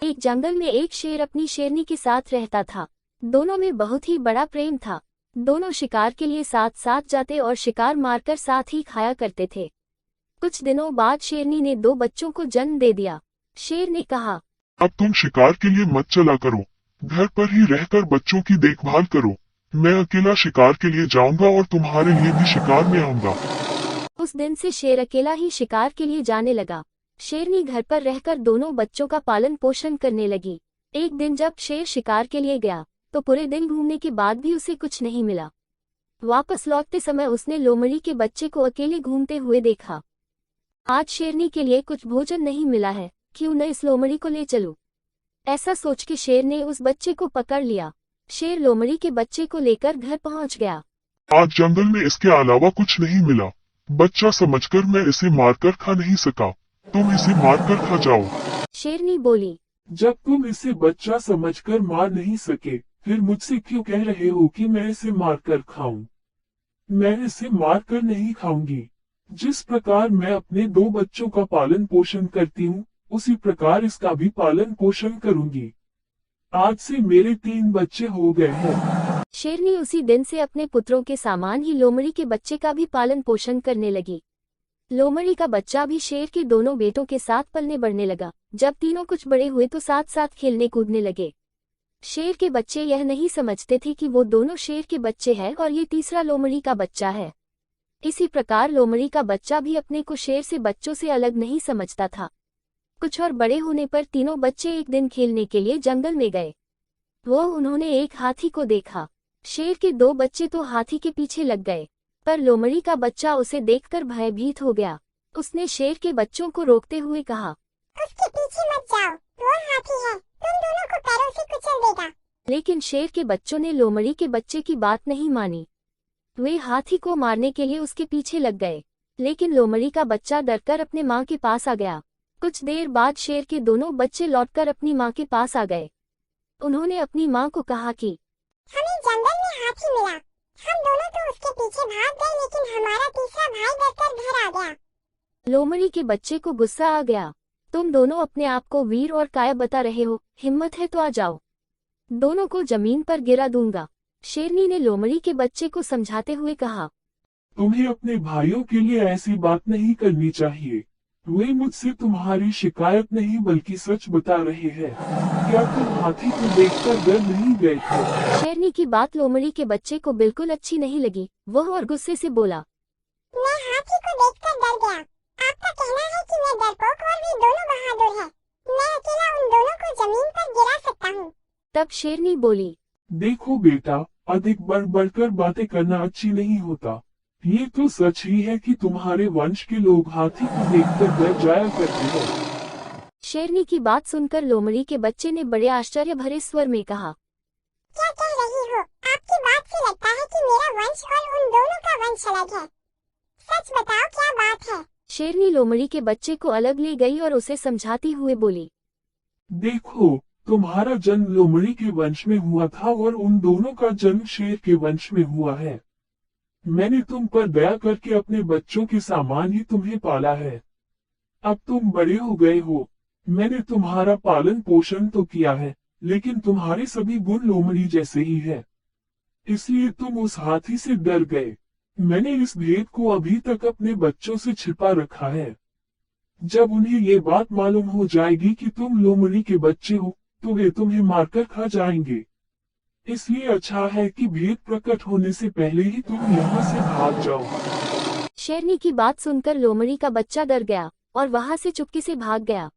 एक जंगल में एक शेर अपनी शेरनी के साथ रहता था। दोनों में बहुत ही बड़ा प्रेम था। दोनों शिकार के लिए साथ साथ जाते और शिकार मारकर साथ ही खाया करते थे। कुछ दिनों बाद शेरनी ने 2 बच्चों को जन्म दे दिया। शेर ने कहा, अब तुम शिकार के लिए मत चला करो, घर पर ही रहकर बच्चों की देखभाल करो। मैं अकेला शिकार के लिए जाऊंगा और तुम्हारे लिए भी शिकार में आऊंगा। उस दिन से शेर अकेला ही शिकार के लिए जाने लगा। शेरनी घर पर रहकर दोनों बच्चों का पालन पोषण करने लगी। एक दिन जब शेर शिकार के लिए गया तो पूरे दिन घूमने के बाद भी उसे कुछ नहीं मिला। वापस लौटते समय उसने लोमड़ी के बच्चे को अकेले घूमते हुए देखा। आज शेरनी के लिए कुछ भोजन नहीं मिला है, क्यों न इस लोमड़ी को ले चलूं? ऐसा सोच के शेर ने उस बच्चे को पकड़ लिया। शेर लोमड़ी के बच्चे को लेकर घर पहुंच गया। आज जंगल में इसके अलावा कुछ नहीं मिला। बच्चा समझकर मैं इसे मारकर खा नहीं सका। तुम इसे मारकर खा जाओ। शेरनी बोली, जब तुम इसे बच्चा समझकर मार नहीं सके, फिर मुझसे क्यों कह रहे हो कि मैं इसे मारकर खाऊं? मैं इसे मारकर नहीं खाऊंगी। जिस प्रकार मैं अपने 2 बच्चों का पालन पोषण करती हूँ, उसी प्रकार इसका भी पालन पोषण करूंगी। आज से मेरे 3 बच्चे हो गए हैं। शेरनी उसी दिन से अपने पुत्रों के सामान ही लोमड़ी के बच्चे का भी पालन पोषण करने लगी। लोमड़ी का बच्चा भी शेर के दोनों बेटों के साथ पलने बढ़ने लगा। जब तीनों कुछ बड़े हुए तो साथ साथ खेलने कूदने लगे। शेर के बच्चे यह नहीं समझते थे कि वो दोनों शेर के बच्चे हैं और ये तीसरा लोमड़ी का बच्चा है। इसी प्रकार लोमड़ी का बच्चा भी अपने को शेर से बच्चों से अलग नहीं समझता था। कुछ और बड़े होने पर तीनों बच्चे एक दिन खेलने के लिए जंगल में गए। उन्होंने एक हाथी को देखा। शेर के 2 बच्चे तो हाथी के पीछे लग गए, पर लोमड़ी का बच्चा उसे देखकर भयभीत हो गया। उसने शेर के बच्चों को रोकते हुए कहा, उसके पीछे मत जाओ, वो हाथी है, तुम दोनों को पैरों से कुचल देगा। लेकिन शेर के बच्चों ने लोमड़ी के बच्चे की बात नहीं मानी। वे हाथी को मारने के लिए उसके पीछे लग गए, लेकिन लोमड़ी का बच्चा डरकर अपने माँ के पास आ गया। कुछ देर बाद शेर के दोनों बच्चे लौटकर अपनी माँ के पास आ गए। उन्होंने अपनी माँ को कहा कि हमें जंगल में हाथी मिला। हम दोनों तो उसके पीछे भाग गए, लेकिन हमारा तीसरा भाई डरकर घर आ गया। लोमड़ी के बच्चे को गुस्सा आ गया। तुम दोनों अपने आप को वीर और काया बता रहे हो, हिम्मत है तो आ जाओ, दोनों को जमीन पर गिरा दूंगा। शेरनी ने लोमड़ी के बच्चे को समझाते हुए कहा, तुम्हें अपने भाइयों के लिए ऐसी बात नहीं करनी चाहिए। वे मुझसे तुम्हारी शिकायत नहीं बल्कि सच बता रहे हैं। क्या तुम हाथी को देखकर डर नहीं गए थे? शेरनी की बात लोमड़ी के बच्चे को बिल्कुल अच्छी नहीं लगी। वह और गुस्से से बोला, मैं हाथी को देखकर डर गया। आपका कहना है कि मैं डरपोक और वे दोनों बहादुर हैं। मैं अकेला उन दोनों को जमीन पर गिरा सकता हूँ। तब शेरनी बोली, देखो बेटा, अधिक बढ़ बढ़कर बातें करना अच्छी नहीं होता। ये तो सच ही है कि तुम्हारे वंश के लोग हाथी को देखकर डर जाया करते हैं। शेरनी की बात सुनकर लोमड़ी के बच्चे ने बड़े आश्चर्य भरे स्वर में कहा, क्या कह रही हो? आपकी बात से लगता है कि मेरा वंश और उन दोनों का वंश अलग है। सच बताओ, क्या बात है? शेरनी लोमड़ी के बच्चे को अलग ले गई और उसे समझाती हुए बोली, देखो, तुम्हारा जन्म लोमड़ी के वंश में हुआ था और उन दोनों का जन्म शेर के वंश में हुआ है। मैंने तुम पर दया करके अपने बच्चों के सामान ही तुम्हें पाला है। अब तुम बड़े हो गए हो। मैंने तुम्हारा पालन पोषण तो किया है, लेकिन तुम्हारे सभी गुण लोमड़ी जैसे ही है। इसलिए तुम उस हाथी से डर गए। मैंने इस भेद को अभी तक अपने बच्चों से छिपा रखा है। जब उन्हें ये बात मालूम हो जाएगी कि तुम लोमड़ी के बच्चे हो, तो वे तुम्हें मारकर खा जाएंगे। इसलिए अच्छा है कि भेद प्रकट होने से पहले ही तुम यहाँ से भाग जाओ। शेरनी की बात सुनकर लोमड़ी का बच्चा डर गया और वहां से चुपके से भाग गया।